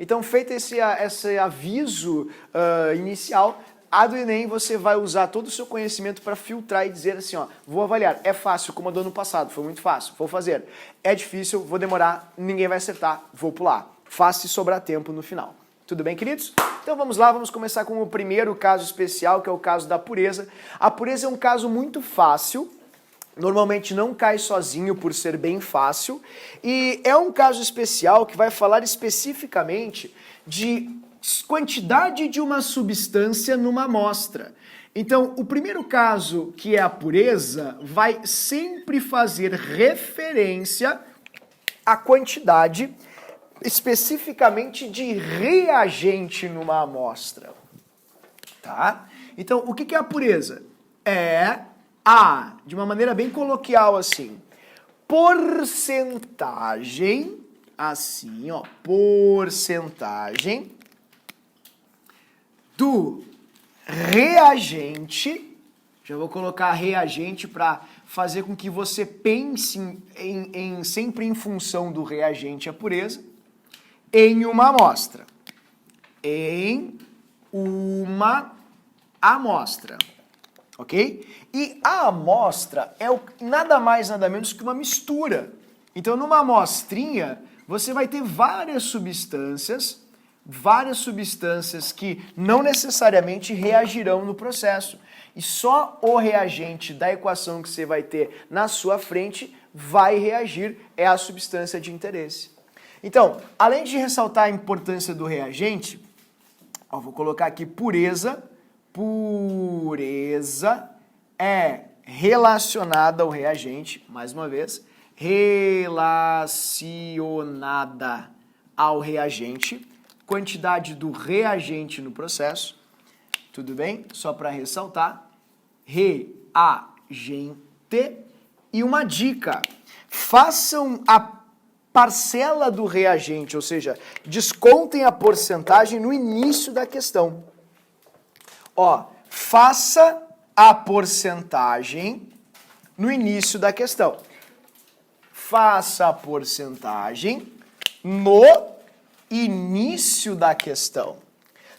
Então, feito esse aviso inicial, a do Enem você vai usar todo o seu conhecimento para filtrar e dizer assim, ó, vou avaliar, é fácil, como a do ano passado, foi muito fácil, vou fazer. É difícil, vou demorar, ninguém vai acertar, vou pular. Faça e sobrar tempo no final. Tudo bem, queridos? Então vamos lá, vamos começar com o primeiro caso especial, que é o caso da pureza. A pureza é um caso muito fácil, normalmente não cai sozinho por ser bem fácil, e é um caso especial que vai falar especificamente de quantidade de uma substância numa amostra. Então, o primeiro caso, que é a pureza, vai sempre fazer referência à quantidade especificamente de reagente numa amostra. Tá? Então, o que é a pureza? É de uma maneira bem coloquial assim, porcentagem, assim, ó, porcentagem do reagente, já vou colocar reagente para fazer com que você pense sempre em função do reagente a pureza, em uma amostra. Em uma amostra. Ok? E a amostra é nada mais, nada menos que uma mistura. Então, numa amostrinha, você vai ter várias substâncias que não necessariamente reagirão no processo. E só o reagente da equação que você vai ter na sua frente vai reagir, é a substância de interesse. Então, além de ressaltar a importância do reagente, ó, vou colocar aqui pureza. Pureza é relacionada ao reagente, mais uma vez, relacionada ao reagente, quantidade do reagente no processo, tudo bem? Só para ressaltar, reagente. E uma dica, façam a parcela do reagente, ou seja, descontem a porcentagem no início da questão. Ó, faça a porcentagem no início da questão. Faça a porcentagem no início da questão.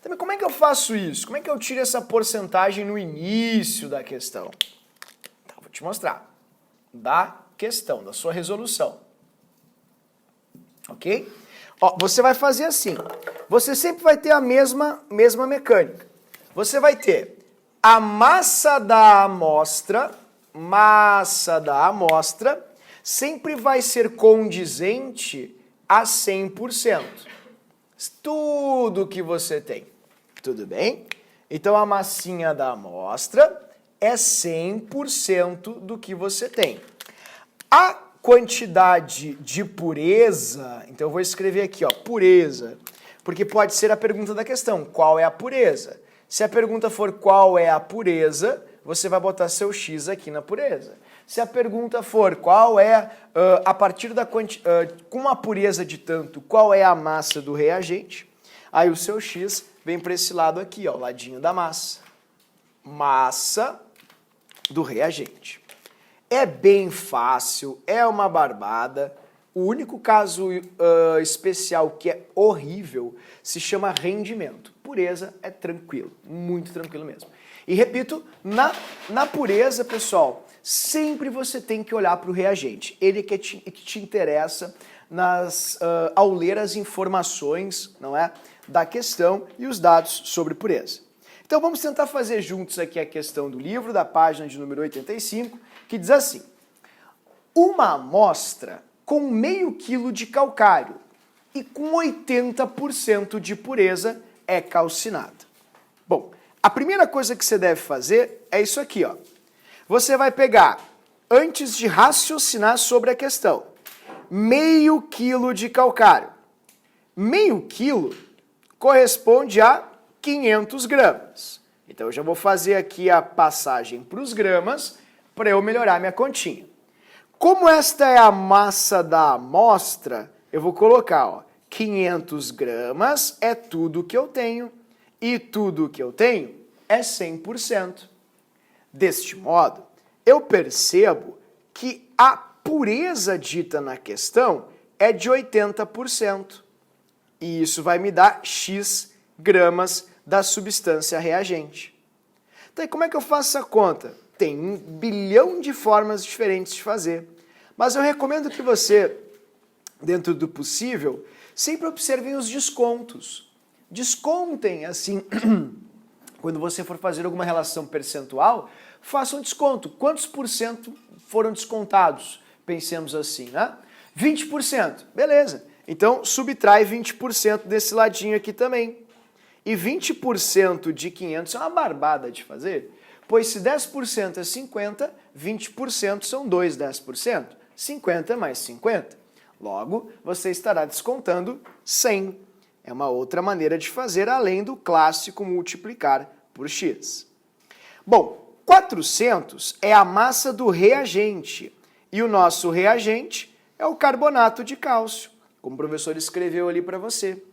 Também, como é que eu faço isso? Como é que eu tiro essa porcentagem no início da questão? Então, vou te mostrar. Da questão, da sua resolução. Ok? Ó, você vai fazer assim. Você sempre vai ter a mesma mecânica. Você vai ter a massa da amostra sempre vai ser condizente a 100%. Tudo que você tem. Tudo bem? Então a massinha da amostra é 100% do que você tem. A quantidade de pureza, então eu vou escrever aqui, ó, pureza, porque pode ser a pergunta da questão, qual é a pureza? Se a pergunta for qual é a pureza, você vai botar seu X aqui na pureza. Se a pergunta for qual é, a partir da com uma pureza de tanto, qual é a massa do reagente, aí o seu X vem para esse lado aqui, ó, o ladinho da massa. Massa do reagente. É bem fácil, é uma barbada. O único caso especial que é horrível se chama rendimento. Pureza é tranquilo, muito tranquilo mesmo. E repito, na pureza, pessoal, sempre você tem que olhar para o reagente. Ele que te interessa ao ler as informações, não é, da questão e os dados sobre pureza. Então vamos tentar fazer juntos aqui a questão do livro, da página de número 85, que diz assim: uma amostra com meio quilo de calcário e com 80% de pureza é calcinada. Bom, a primeira coisa que você deve fazer é isso aqui, ó. Você vai pegar, antes de raciocinar sobre a questão, meio quilo de calcário. Meio quilo corresponde a 500 gramas. Então eu já vou fazer aqui a passagem para os gramas para eu melhorar minha continha. Como esta é a massa da amostra, eu vou colocar, ó, 500 gramas é tudo que eu tenho e tudo que eu tenho é 100%. Deste modo, eu percebo que a pureza dita na questão é de 80%. E isso vai me dar X gramas da substância reagente. Então, como é que eu faço essa conta? Tem 1 bilhão de formas diferentes de fazer. Mas eu recomendo que você, dentro do possível, sempre observem os descontos. Descontem, assim, quando você for fazer alguma relação percentual, faça um desconto. Quantos por cento foram descontados? Pensemos assim, né? 20%, beleza. Então, subtrai 20% desse ladinho aqui também. E 20% de 500 é uma barbada de fazer, pois se 10% é 50, 20% são 2 10%. 50 mais 50. Logo, você estará descontando 100. É uma outra maneira de fazer, além do clássico multiplicar por x. Bom, 400 é a massa do reagente. E o nosso reagente é o carbonato de cálcio, como o professor escreveu ali para você.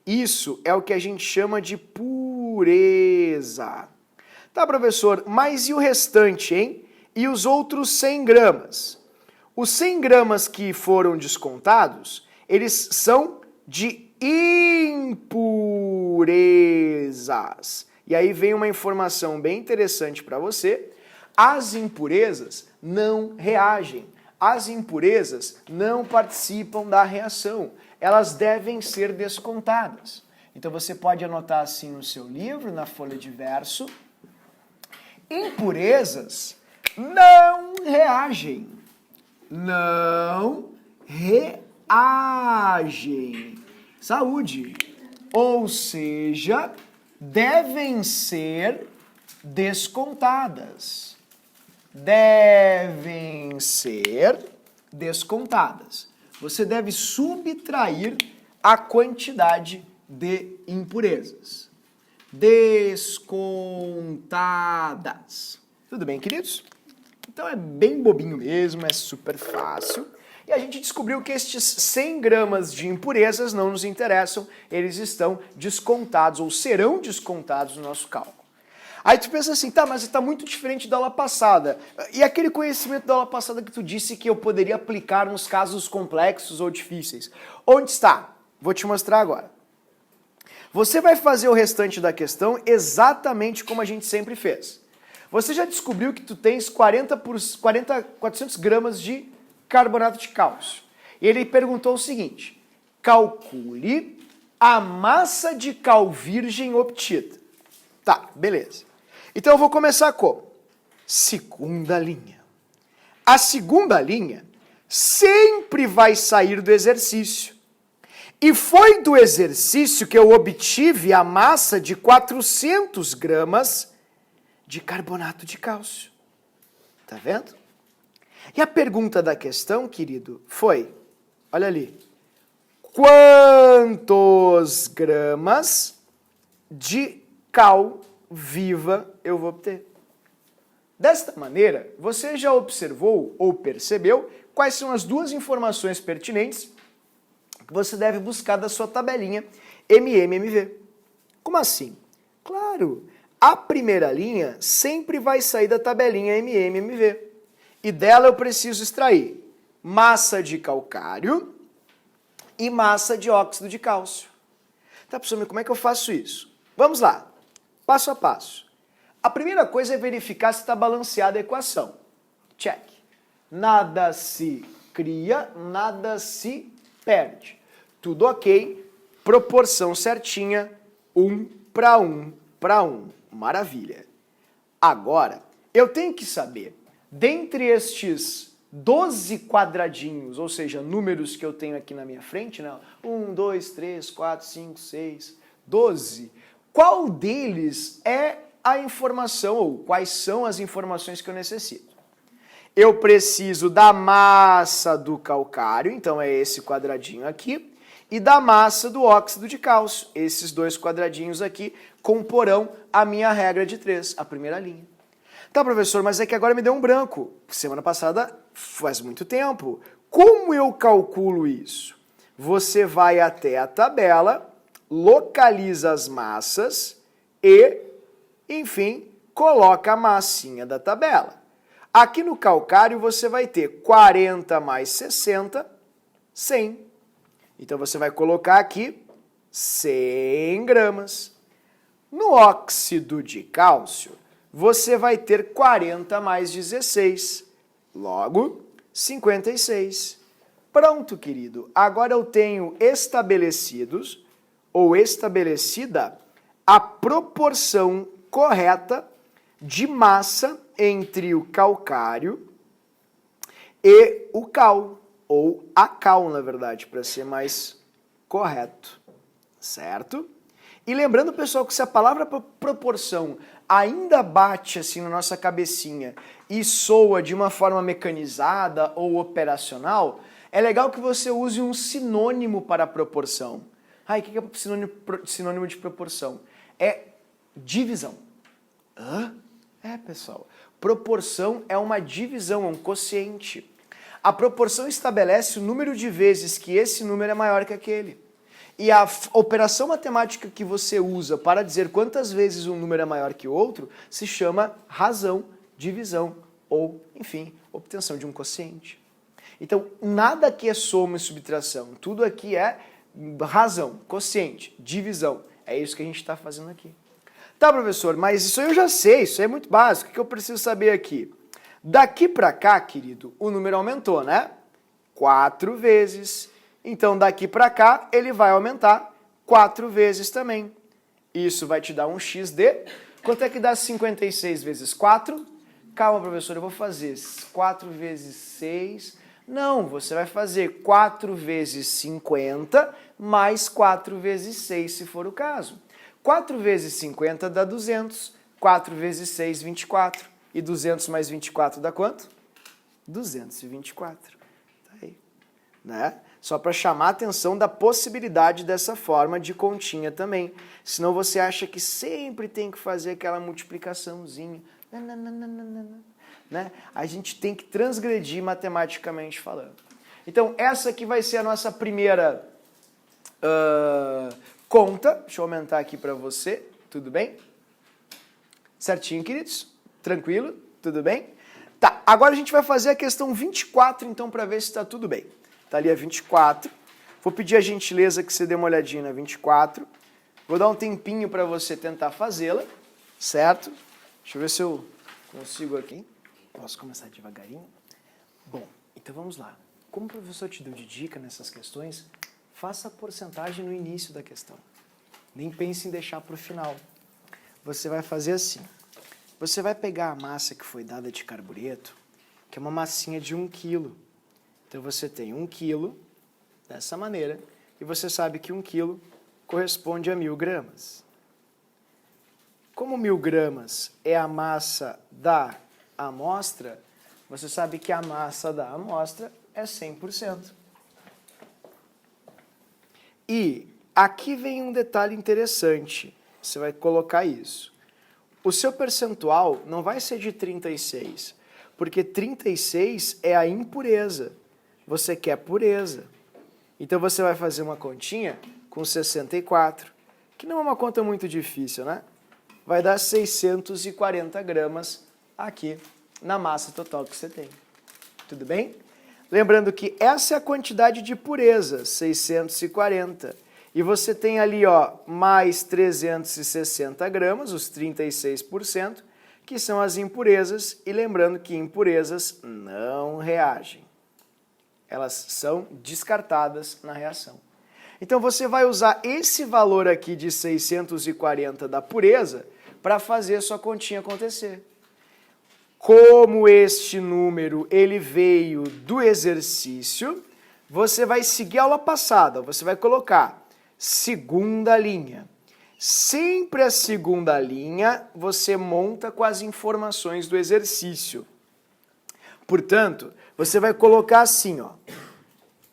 Isso é o que a gente chama de pureza. Tá, professor, mas e o restante, hein? E os outros 100 gramas? Os 100 gramas que foram descontados, eles são de impurezas. E aí vem uma informação bem interessante para você. As impurezas não reagem. As impurezas não participam da reação. Elas devem ser descontadas. Então você pode anotar assim no seu livro, na folha de verso. Impurezas não reagem. Não reagem. Saúde. Ou seja, devem ser descontadas. Devem ser descontadas. Você deve subtrair a quantidade de impurezas. Descontadas. Tudo bem, queridos? Então é bem bobinho mesmo, é super fácil. E a gente descobriu que estes 100 gramas de impurezas não nos interessam, eles estão descontados ou serão descontados no nosso cálculo. Aí tu pensa assim, tá, mas está muito diferente da aula passada. E aquele conhecimento da aula passada que tu disse que eu poderia aplicar nos casos complexos ou difíceis? Onde está? Vou te mostrar agora. Você vai fazer o restante da questão exatamente como a gente sempre fez. Você já descobriu que tu tens 400 gramas de carbonato de cálcio. E ele perguntou o seguinte, calcule a massa de cal virgem obtida. Tá, beleza. Então eu vou começar com segunda linha. A segunda linha sempre vai sair do exercício. E foi do exercício que eu obtive a massa de 400 gramas de carbonato de cálcio. Tá vendo? E a pergunta da questão, querido, foi, olha ali, quantos gramas de cal viva eu vou obter? Desta maneira, você já observou ou percebeu quais são as duas informações pertinentes que você deve buscar da sua tabelinha MMMV. Como assim? Claro, a primeira linha sempre vai sair da tabelinha MMMV. E dela eu preciso extrair massa de calcário e massa de óxido de cálcio. Tá, professor, mas como é que eu faço isso? Vamos lá, passo a passo. A primeira coisa é verificar se está balanceada a equação. Check. Nada se cria, nada se perde. Tudo ok, proporção certinha, 1 para 1 para 1. Maravilha. Agora, eu tenho que saber, dentre estes 12 quadradinhos, ou seja, números que eu tenho aqui na minha frente, né? 1, 2, 3, 4, 5, 6, 12, qual deles é a informação, ou quais são as informações que eu necessito? Eu preciso da massa do calcário, então é esse quadradinho aqui, e da massa do óxido de cálcio. Esses dois quadradinhos aqui comporão a minha regra de 3, a primeira linha. Tá, professor, mas é que agora me deu um branco. Semana passada faz muito tempo. Como eu calculo isso? Você vai até a tabela, localiza as massas e, enfim, coloca a massinha da tabela. Aqui no calcário você vai ter 40 mais 60, 100. Então você vai colocar aqui 100 gramas. No óxido de cálcio, você vai ter 40 mais 16, logo 56. Pronto, querido. Agora eu tenho estabelecidos ou estabelecida a proporção correta de massa entre o calcário e o cal, ou a cal, na verdade, para ser mais correto, certo? E lembrando, pessoal, que se a palavra proporção ainda bate assim na nossa cabecinha e soa de uma forma mecanizada ou operacional, é legal que você use um sinônimo para a proporção. O que é sinônimo de proporção? É divisão. Hã? Pessoal, proporção é uma divisão, é um quociente. A proporção estabelece o número de vezes que esse número é maior que aquele. E a operação matemática que você usa para dizer quantas vezes um número é maior que o outro se chama razão, divisão ou, enfim, obtenção de um quociente. Então, nada aqui é soma e subtração. Tudo aqui é razão, quociente, divisão. É isso que a gente está fazendo aqui. Tá, professor, mas isso aí eu já sei, isso aí é muito básico. O que eu preciso saber aqui? Daqui para cá, querido, o número aumentou, né? 4 vezes. Então, daqui para cá, ele vai aumentar 4 vezes também. Isso vai te dar um x de... Quanto é que dá 56 vezes 4? Calma, professor, eu vou fazer 4 vezes 6. Não, você vai fazer 4 vezes 50 mais 4 vezes 6, se for o caso. 4 vezes 50 dá 200. 4 vezes 6, 24. E 200 mais 24 dá quanto? 224. Tá aí, né? Só para chamar a atenção da possibilidade dessa forma de continha também. Senão você acha que sempre tem que fazer aquela multiplicaçãozinha. Né? A gente tem que transgredir matematicamente falando. Então, essa aqui vai ser a nossa primeira conta. Deixa eu aumentar aqui para você. Tudo bem? Certinho, queridos? Tranquilo? Tudo bem? Tá, agora a gente vai fazer a questão 24, então, para ver se está tudo bem. Está ali a 24. Vou pedir a gentileza que você dê uma olhadinha na 24. Vou dar um tempinho para você tentar fazê-la, certo? Deixa eu ver se eu consigo aqui. Posso começar devagarinho? Bom, então vamos lá. Como o professor te deu de dica nessas questões, faça a porcentagem no início da questão. Nem pense em deixar para o final. Você vai fazer assim. Você vai pegar a massa que foi dada de carbureto, que é uma massinha de 1 kg. Então você tem 1 kg, dessa maneira, e você sabe que 1 kg corresponde a 1000 gramas. Como 1000 gramas é a massa da amostra, você sabe que a massa da amostra é 100%. E aqui vem um detalhe interessante, você vai colocar isso. O seu percentual não vai ser de 36, porque 36 é a impureza. Você quer pureza. Então você vai fazer uma continha com 64, que não é uma conta muito difícil, né? Vai dar 640 gramas aqui na massa total que você tem. Tudo bem? Lembrando que essa é a quantidade de pureza, 640. E você tem ali, ó, mais 360 gramas, os 36%, que são as impurezas. E lembrando que impurezas não reagem. Elas são descartadas na reação. Então você vai usar esse valor aqui de 640 da pureza para fazer a sua continha acontecer. Como este número ele veio do exercício, você vai seguir a aula passada, você vai colocar segunda linha. Sempre a segunda linha você monta com as informações do exercício. Portanto, você vai colocar assim, ó,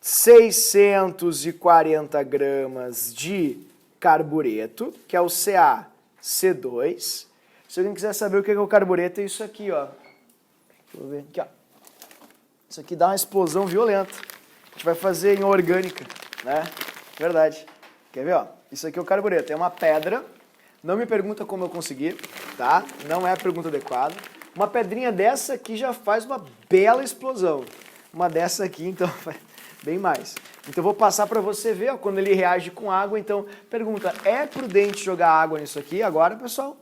640 gramas de carbureto, que é o CaC2. Se alguém quiser saber o que é o carbureto, é isso aqui, ó. Deixa eu ver aqui, ó. Isso aqui dá uma explosão violenta. A gente vai fazer em orgânica, né? Verdade. Quer ver, ó? Isso aqui é o carbureto. É uma pedra. Não me pergunta como eu consegui, tá? Não é a pergunta adequada. Uma pedrinha dessa aqui já faz uma bela explosão. Uma dessa aqui, então, bem mais. Então eu vou passar para você ver, ó, quando ele reage com água. Então, pergunta, é prudente jogar água nisso aqui agora, pessoal?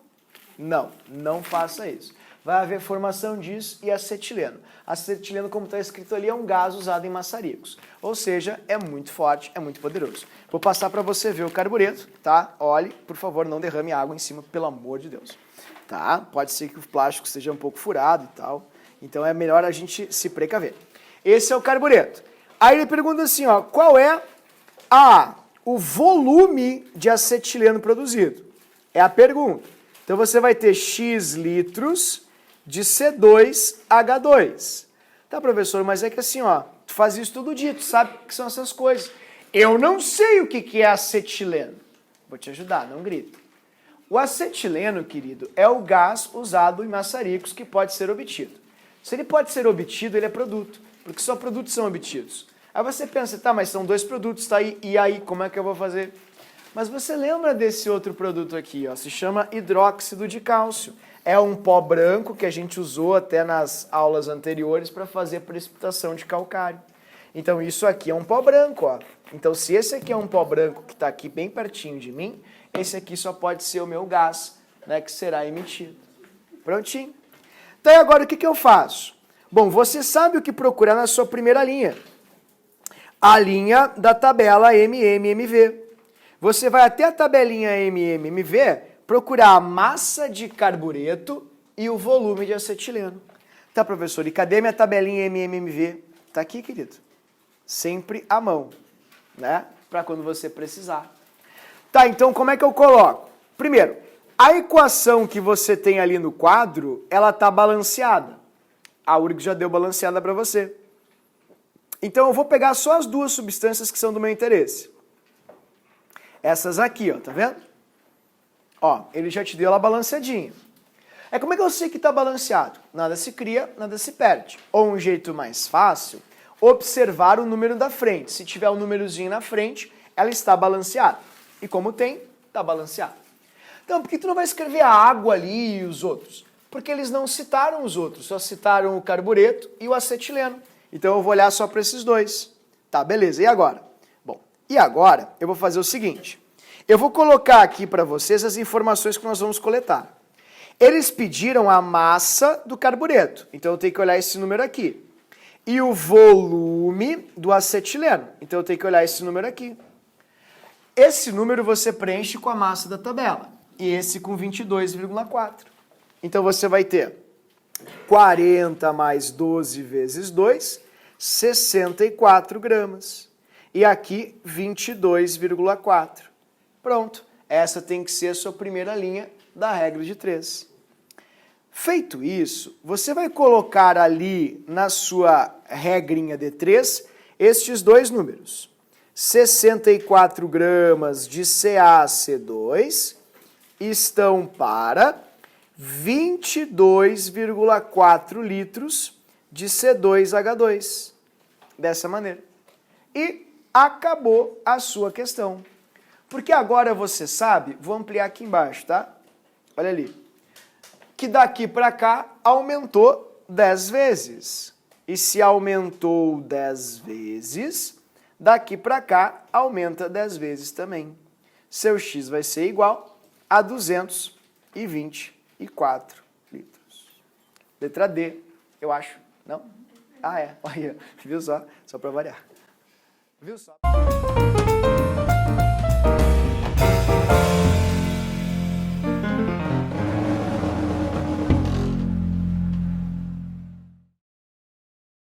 Não, não faça isso. Vai haver formação disso e acetileno. Acetileno, como está escrito ali, é um gás usado em maçaricos. Ou seja, é muito forte, é muito poderoso. Vou passar para você ver o carbureto, tá? Olhe, por favor, não derrame água em cima, pelo amor de Deus. Tá? Pode ser que o plástico esteja um pouco furado e tal. Então é melhor a gente se precaver. Esse é o carbureto. Aí ele pergunta assim, ó, qual é o volume de acetileno produzido? É a pergunta. Então você vai ter X litros de C2H2. Tá, professor, mas é que assim, ó, tu faz isso todo dia, tu sabe o que são essas coisas. Eu não sei o que é acetileno. Vou te ajudar, não grita. O acetileno, querido, é o gás usado em maçaricos que pode ser obtido. Se ele pode ser obtido, ele é produto, porque só produtos são obtidos. Aí você pensa, tá, mas são dois produtos, tá aí, e aí, como é que eu vou fazer? Mas você lembra desse outro produto aqui, ó, se chama hidróxido de cálcio. É um pó branco que a gente usou até nas aulas anteriores para fazer precipitação de calcário. Então isso aqui é um pó branco, ó. Então se esse aqui é um pó branco que está aqui bem pertinho de mim, esse aqui só pode ser o meu gás, né, que será emitido. Prontinho. Então e agora o que eu faço? Bom, você sabe o que procurar na sua primeira linha. A linha da tabela MMMV. Você vai até a tabelinha MMMV procurar a massa de carbureto e o volume de acetileno. Tá, professor, e cadê minha tabelinha MMMV? Tá aqui, querido. Sempre à mão, né? Para quando você precisar. Tá, então como é que eu coloco? Primeiro, a equação que você tem ali no quadro, ela tá balanceada. A URG já deu balanceada para você. Então eu vou pegar só as duas substâncias que são do meu interesse. Essas aqui, ó, tá vendo? Ó, ele já te deu ela balanceadinha. Como é que eu sei que está balanceado? Nada se cria, nada se perde. Ou um jeito mais fácil, observar o número da frente. Se tiver um númerozinho na frente, ela está balanceada. E como tem, está balanceado. Então, por que tu não vai escrever a água ali e os outros? Porque eles não citaram os outros, só citaram o carbureto e o acetileno. Então eu vou olhar só para esses dois. Tá, beleza. E agora? Bom, e agora eu vou fazer o seguinte. Eu vou colocar aqui para vocês as informações que nós vamos coletar. Eles pediram a massa do carbureto, então eu tenho que olhar esse número aqui. E o volume do acetileno, então eu tenho que olhar esse número aqui. Esse número você preenche com a massa da tabela, e esse com 22,4. Então você vai ter 40 mais 12 vezes 2, 64 gramas. E aqui 22,4. Pronto, essa tem que ser a sua primeira linha da regra de 3. Feito isso, você vai colocar ali na sua regrinha de 3 estes dois números. 64 gramas de CaC2 estão para 22,4 litros de C2H2. Dessa maneira. E acabou a sua questão. Porque agora você sabe, vou ampliar aqui embaixo, tá? Olha ali. Que daqui para cá aumentou 10 vezes. E se aumentou 10 vezes, daqui para cá aumenta 10 vezes também. Seu X vai ser igual a 224 litros. Letra D, eu acho. Não? Ah, é. Olha, viu só? Só para variar. Viu só?